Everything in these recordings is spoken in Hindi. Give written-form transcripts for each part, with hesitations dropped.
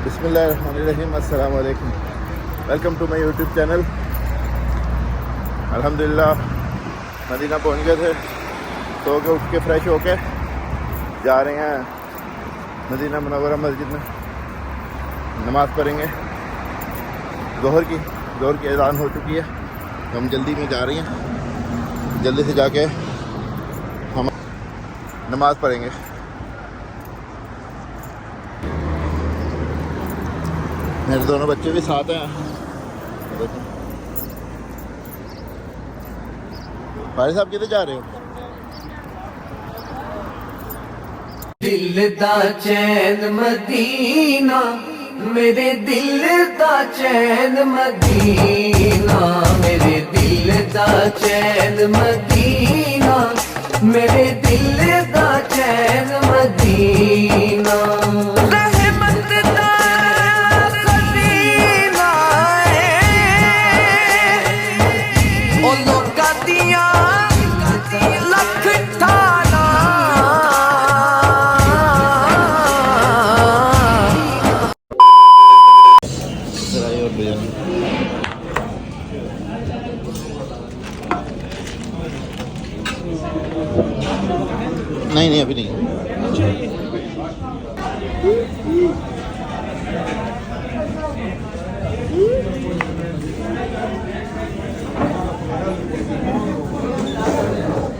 बिस्मिल्लाहिर्रहमानिर्रहीम, अस्सलाम वालेकुम। Welcome to my YouTube channel. अल्हम्दुलिल्लाह मदीना पहुंच गए थे, सो के उठ के फ्रेश होके जा रहे हैं मदीना मुनव्वरा मस्जिद में, नमाज़ पढ़ेंगे। ज़ोहर की अज़ान हो चुकी है, तो हम जल्दी में जा रही हैं। जल्दी से जाके हम नमाज़ पढ़ेंगे। मेरे दोनों बच्चे भी साथ हैं। भाई साहब किधर जा रहे हो? दिल दा चैन मदीना, मेरे दिल दा चैन मदीना, मेरे दिल दा चैन मदीना, मेरे दिल दा चैन मदीना। रहमत दा खज़ीना ओ लोकां दियां लख ठाना। और बिरयानी नहीं अभी नहीं।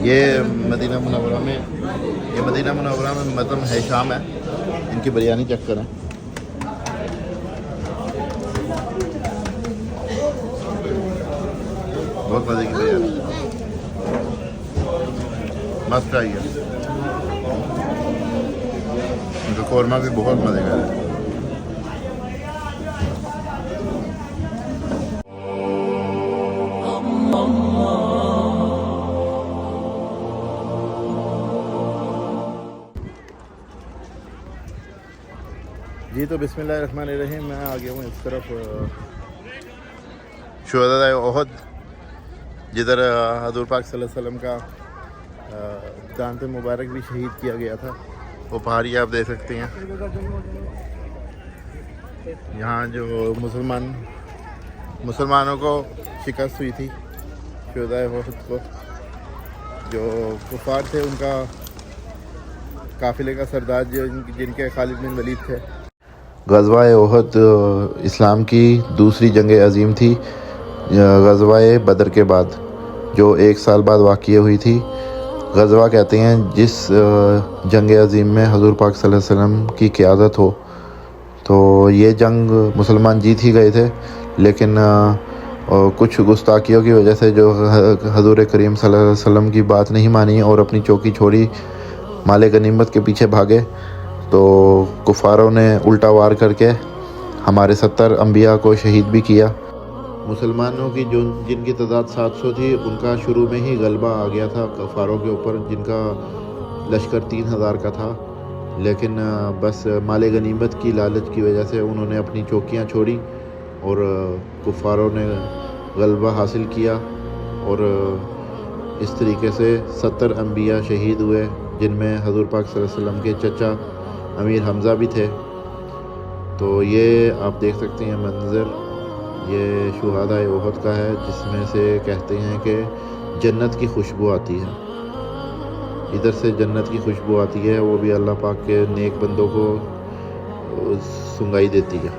ये मदीना मुनव्वरा में मदम है शाम है, इनकी बिरयानी चेक करें। बहुत मज़े की बिरयानी, मस्त आई है। उनका कौरमा भी बहुत मज़े का है। जी तो बिस्मिल्लाहिर्रहमानिर्रहीम, मैं आ गया हूँ इस तरफ शुहदाए ओहद, जिधर हज़ूर पाक सल्लल्लाहु अलैहि वसल्लम का दांत मुबारक भी शहीद किया गया था। वो पहाड़ी आप देख सकते हैं। यहाँ जो मुसलमानों को शिकस्त हुई थी, शुहदाए ओहद को, जो कुफार थे, उनका काफ़िले का सरदार जिनके खालिद बिन वलीद थे। ग़ज़वा-ए ओहद इस्लाम की दूसरी जंग अज़ीम थी, ग़ज़वा-ए बदर के बाद, जो 1 साल बाद वाक़या हुई थी। ग़ज़वा कहते हैं जिस जंग अज़ीम में हज़ूर पाक सल्लल्लाहु अलैहि वसल्लम की क़यादत हो। तो ये जंग मुसलमान जीत ही गए थे, लेकिन कुछ गुस्ताखियों की वजह से जो हज़ूर करीम सल्लल्लाहु अलैहि वसल्लम की बात नहीं मानी और अपनी चौकी छोड़ी, माले गनीमत के पीछे भागे, तो कुफारों ने उल्टा वार करके हमारे 70 अंबिया को शहीद भी किया। मुसलमानों की जिनकी तादाद 700 थी, उनका शुरू में ही गलबा आ गया था कुफारों के ऊपर, जिनका लश्कर 3000 का था। लेकिन बस माले गनीमत की लालच की वजह से उन्होंने अपनी चौकियां छोड़ी और कुफारों ने गलबा हासिल किया, और इस तरीके से 70 अंबिया शहीद हुए, जिनमें हज़ूर पाक सल्लल्लाहु अलैहि वसल्लम के चचा अमीर हमज़ा भी थे। तो ये आप देख सकते हैं मंज़र, ये शुहदाए ओहद का है, जिसमें से कहते हैं कि जन्नत की खुशबू आती है। इधर से जन्नत की खुशबू आती है, वो भी अल्लाह पाक के नेक बंदों को सुंगाई देती है।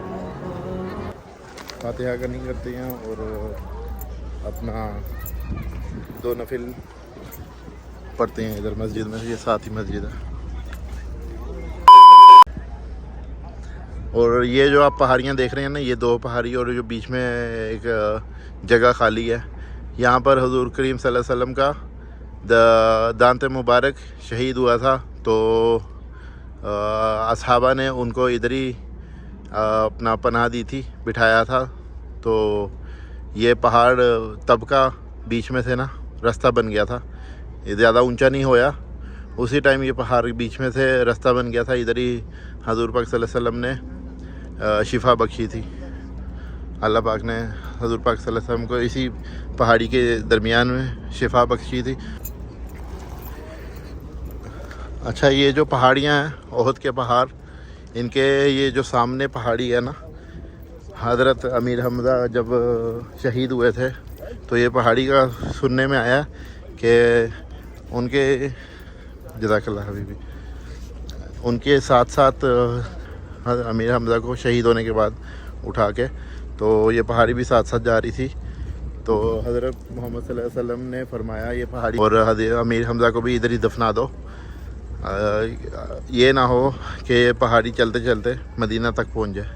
फातिहा करनी करते हैं और अपना 2 नफिल पढ़ते हैं इधर मस्जिद में। ये साथ ही मस्जिद है। और ये जो आप पहाड़ियाँ देख रहे हैं ना, ये 2 पहाड़ी और जो बीच में एक जगह खाली है, यहाँ पर हज़ूर करीम सल्लल्लाहु अलैहि वसल्लम का दांत मुबारक शहीद हुआ था। तो असहाबा ने उनको इधर ही अपना पनाह दी थी, बिठाया था। तो ये पहाड़ तब का बीच में से ना रास्ता बन गया था, ये ज़्यादा ऊंचा नहीं होया। उसी टाइम ये पहाड़ बीच में से रास्ता बन गया था। इधर ही हज़ूर पाक सल्लल्लाहु अलैहि वसल्लम ने शिफा बख्शी थी। अल्लाह पाक ने हज़ूर पाक सल्लल्लाहु अलैहि वसल्लम को इसी पहाड़ी के दरमियान में शिफा बख्शी थी। अच्छा, ये जो पहाड़ियाँ हैं ओहद के पहाड़, इनके ये जो सामने पहाड़ी है ना, हज़रत अमीर हमज़ा जब शहीद हुए थे तो ये पहाड़ी का सुनने में आया कि उनके जज़ाकल्लाह हबीबी, उनके साथ साथ अमीर हमज़ा को शहीद होने के बाद उठा के तो ये पहाड़ी भी साथ साथ जा रही थी। तो हज़रत मोहम्मद सल्लल्लाहु अलैहि वसल्लम ने फरमाया ये पहाड़ी और अमीर हमज़ा को भी इधर ही दफना दो, ये ना हो कि ये पहाड़ी चलते चलते मदीना तक पहुंच जाए।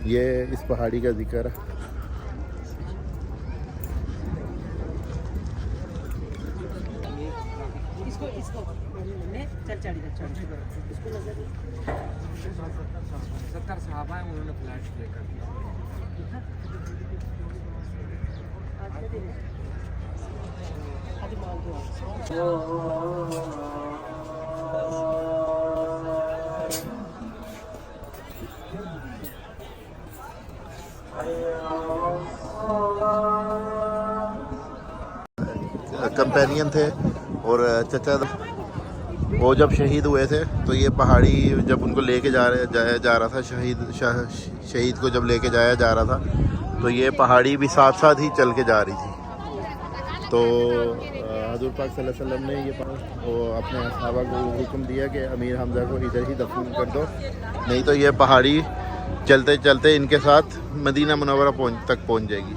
ये इस पहाड़ी का जिक्र है। सत्तर सहाबा है, उन्होंने फ्लैट लेकर कंपेनियन थे और चचा वो जब शहीद हुए थे तो ये पहाड़ी जब उनको लेके जा रहा था, शहीद को जब लेके जाया जा रहा था तो ये पहाड़ी भी साथ साथ ही चल के जा रही थी। तो हज़ूर पाक सल्लल्लाहु अलैहि वसल्लम ने ये वो अपने सहाबा को हुक्म दिया कि अमीर हमज़ा को इधर ही दफन कर दो, नहीं तो ये पहाड़ी चलते चलते इनके साथ मदीना मुनव्वरा तक पहुंच जाएगी।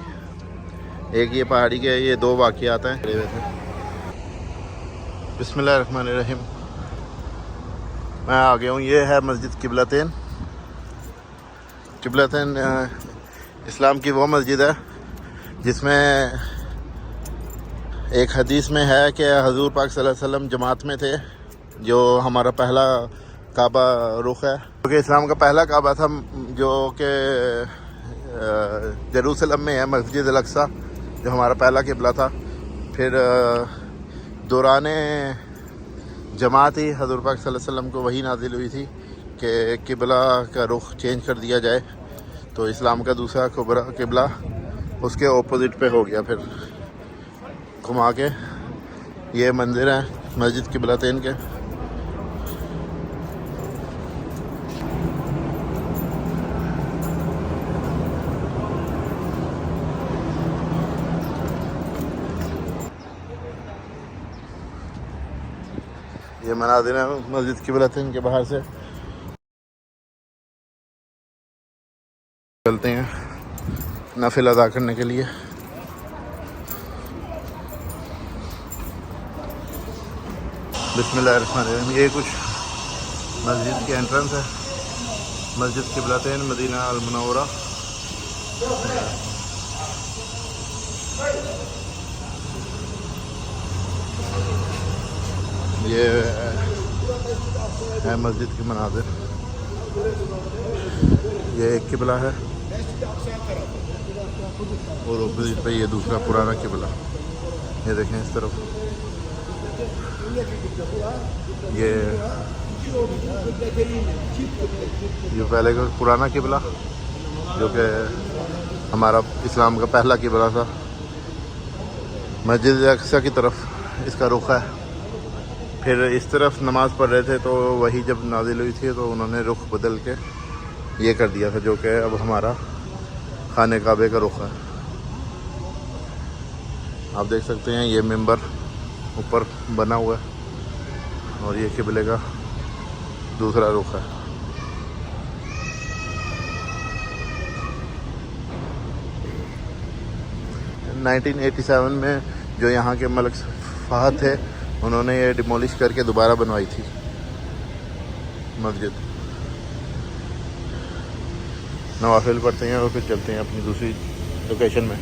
एक ये पहाड़ी के ये दो वाक़यात हैं। बिस्मिल्लाहिर्रहमानिर्रहीम। मैं आ गया हूँ। ये है मस्जिद किबलतैन। किबलतैन इस्लाम की वो मस्जिद है जिसमें एक हदीस में है कि हजूर पाक सल्लल्लाहु अलैहि वसल्लम जमात में थे, जो हमारा पहला काबा रुख है, क्योंकि इस्लाम का पहला काबा था जो कि जेरूसलम में है, मस्जिद अल-अक्सा, जो हमारा पहला किबला था। फिर दौराने जमात ही हज़ूर पाक सल्लल्लाहु अलैहि वसल्लम को वही नाजिल हुई थी कि किबला का रुख चेंज कर दिया जाए, तो इस्लाम का दूसरा किबला उसके ऑपोजिट पे हो गया। फिर घुमा के ये मंदिर है मस्जिद किबलतैन के। ये मनाजिर है मस्जिद किबलतैन के बाहर से। चलते हैं नफिल अदा करने के लिए। बिस्मिल्लाहिर्रहमानिर्रहीम। ये कुछ मस्जिद की एंट्रेंस है, मस्जिद किबलतैन मदीना अल मुनव्वरा। ये है मस्जिद की मनाजिर। ये एक किबला है और ऑपोजिट पे ये दूसरा पुराना किबला। ये देखें इस तरफ, ये पहले का पुराना किबला जो कि हमारा इस्लाम का पहला किबला था। मस्जिद अक्सा की तरफ इसका रुख है। फिर इस तरफ नमाज़ पढ़ रहे थे तो वही जब नाजिल हुई थी तो उन्होंने रुख बदल के ये कर दिया था, जो कि अब हमारा खाने काबे का रुख है। आप देख सकते हैं ये मिंबर ऊपर बना हुआ है और ये किबले का दूसरा रुख है। सन 1987 में जो यहाँ के मलिक फहद थे, उन्होंने ये डिमोलिश करके दोबारा बनवाई थी मस्जिद। नवाफिल पढ़ते हैं और फिर चलते हैं अपनी दूसरी लोकेशन में।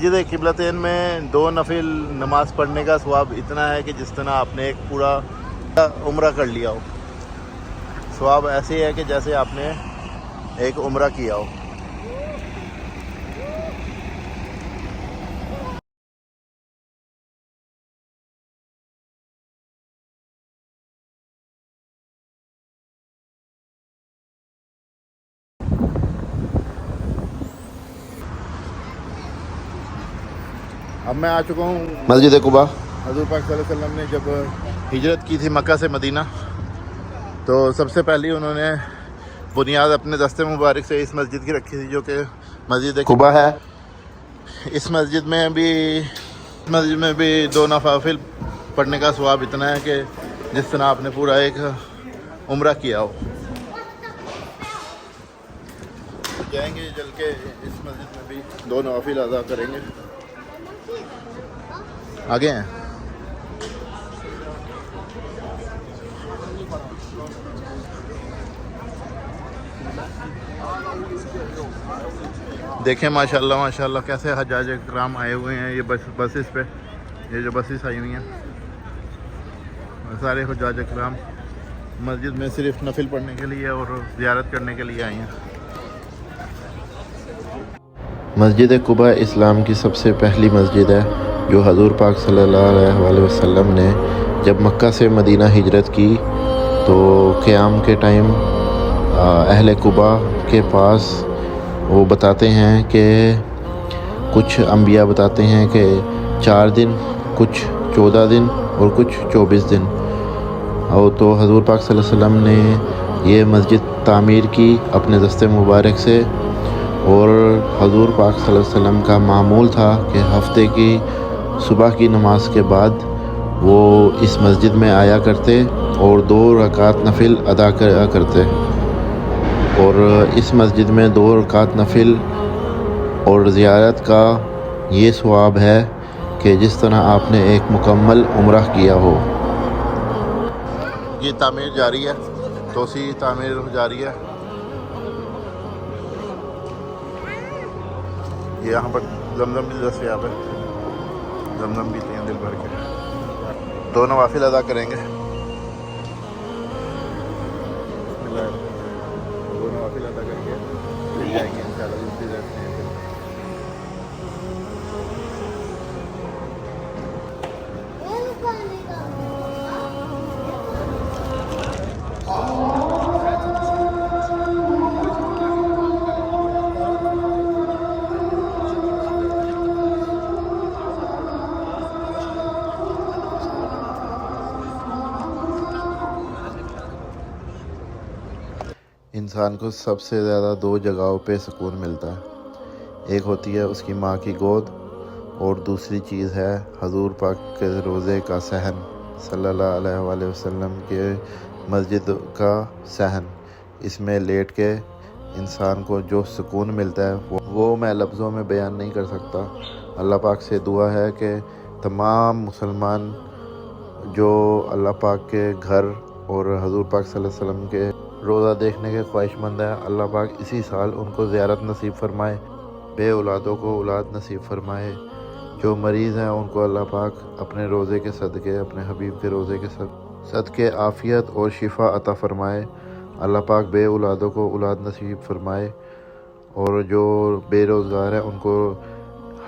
मस्जिद क़िबलतैन में 2 नफिल नमाज़ पढ़ने का सवाब इतना है कि जिस तरह आपने एक पूरा उम्रा कर लिया हो। सवाब ऐसे है कि जैसे आपने एक उम्रा किया हो। अब मैं आ चुका हूँ मस्जिद कुबा। हज़ूर पाक सल्लल्लाहु अलैहि वसल्लम ने जब हिजरत की थी मक्का से मदीना, तो सबसे पहले उन्होंने बुनियाद अपने दस्ते मुबारक से इस मस्जिद की रखी थी, जो कि मस्जिद कुबा है। इस मस्जिद में भी 2 नवाफिल पढ़ने का सवाब इतना है कि जिस तरह आपने पूरा एक उम्रा किया हो। जाएंगे चल के इस मस्जिद में भी 2 नवाफिल अदा करेंगे। आगे हैं। देखें माशाल्लाह कैसे हजाज कराम आए हुए हैं। ये बसेस पे, ये जो बसेस आई हुई हैं, सारे हजाज कराम मस्जिद में सिर्फ नफिल पढ़ने के लिए और ज़ियारत करने के लिए आई हैं। मस्जिद कुबा इस्लाम की सबसे पहली मस्जिद है, जो हज़ूर पाक सल्लल्लाहु अलैहि वसल्लम ने जब मक्का से मदीना हिजरत की तो क़याम के टाइम अहले कुबा के पास वो बताते हैं कि कुछ अंबिया बताते हैं कि 4 दिन, कुछ 14 दिन और कुछ 24 दिन। और तो हज़ूर पाक सल्लल्लाहु अलैहि वसल्लम ने ये मस्जिद तामीर की अपने दस्ते मुबारक से। और हज़ूर पाक सल्लल्लाहु अलैहि वसल्लम का मामूल था कि हफ्ते की सुबह की नमाज के बाद वो इस मस्जिद में आया करते और 2 रकात नफिल अदा करते। और इस मस्जिद में 2 रकात नफिल और ज़ियारत का ये सवाब है कि जिस तरह आपने एक मुकम्मल उम्रा किया हो। ये तामीर जारी है, तोसी तामीर जारी है। ये यहाँ पर जमजम भी दस्तयाब है, जमजम भी हैं दिल भर के। 2 नवाफिल अदा करेंगे। 2 नवाफिल अदा करके फिर जाएंगे इंशाल्लाह दूसरी जगह। इंसान को सबसे ज़्यादा 2 जगहों पे सुकून मिलता है। एक होती है उसकी माँ की गोद और दूसरी चीज़ है हज़ूर पाक के रोज़े का सहन, सल्लल्लाहु अलैहि वसल्लम के मस्जिद का सहन। इसमें लेट के इंसान को जो सुकून मिलता है वो मैं लफ्ज़ों में बयान नहीं कर सकता। अल्लाह पाक से दुआ है कि तमाम मुसलमान जो अल्लाह पाक के घर और हज़ूर पाक सल्लल्लाहु अलैहि वसल्लम के रोज़ा देखने के ख्वाहिशमंद है, अल्लाह पाक इसी साल उनको ज़ियारत नसीब फ़रमाए, बे औलादों को औलाद नसीब फ़रमाए। जो मरीज़ हैं उनको अल्लाह पाक अपने रोज़े के सदक़े, अपने हबीब के रोज़े के सदक़े आफ़ियत और शिफा अता फ़रमाए। अल्लाह पाक बे औलादों को औलाद नसीब फ़रमाए और जो बेरोज़गार हैं उनको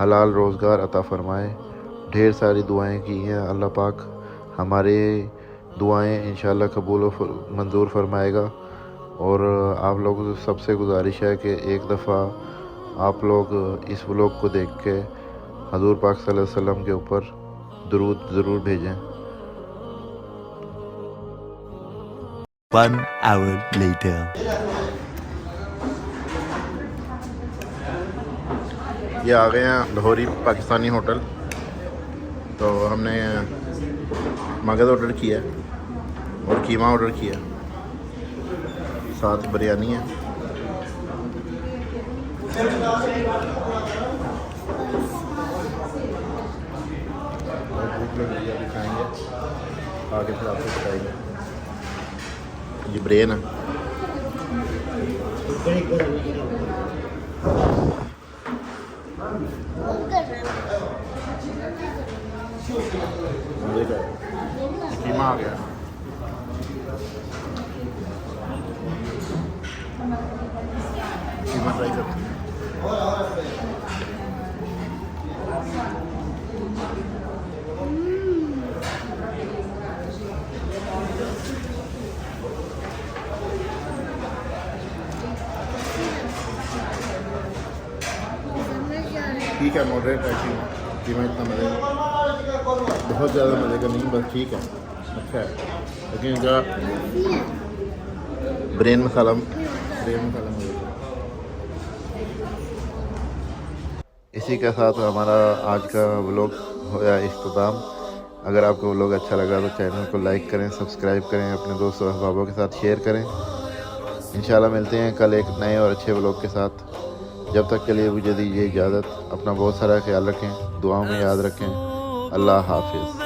हलाल रोज़गार अता फ़रमाए। ढेर सारी दुआएं की हैं, अल्लाह पाक हमारे दुआएं इंशाल्लाह कबूल और मंजूर फरमाएगा। और आप लोगों से सबसे गुजारिश है कि एक दफ़ा आप लोग इस व्लॉग को देख के हज़ूर पाक सल्लल्लाहु अलैहि वसल्लम के ऊपर दुरूद ज़रूर भेजें। 1 hour later. ये आ गए हैं लाहौरी पाकिस्तानी होटल। तो हमने मगज़ ऑर्डर किया है और कीमा ऑर्डर किया, साथ बिरयानी है। भूख लग रही है, अभी खाएंगे, आगे फिर आपको बताएंगे। ये ब्रेन है। मजे का कीमा आ गया। कीमा ट्राई करते हैं। ठीक है, मॉडरेट है कीमा इतना मज़े बहुत ज़्यादा मज़े का नहीं, बस ठीक है, अच्छा है। लेकिन जरा ब्रेन मसाला मज़े का। इसी के साथ हमारा आज का व्लॉग होया इख्तिताम। अगर आपको व्लॉग अच्छा लगा तो चैनल को लाइक करें, सब्सक्राइब करें, अपने दोस्तों और अहबाबों के साथ शेयर करें। इंशाल्लाह मिलते हैं कल एक नए और अच्छे व्लॉग के साथ। जब तक के लिए मुझे दीजिए इजाज़त। अपना बहुत सारा ख्याल रखें, दुआओं में याद रखें। अल्लाह हाफिज़।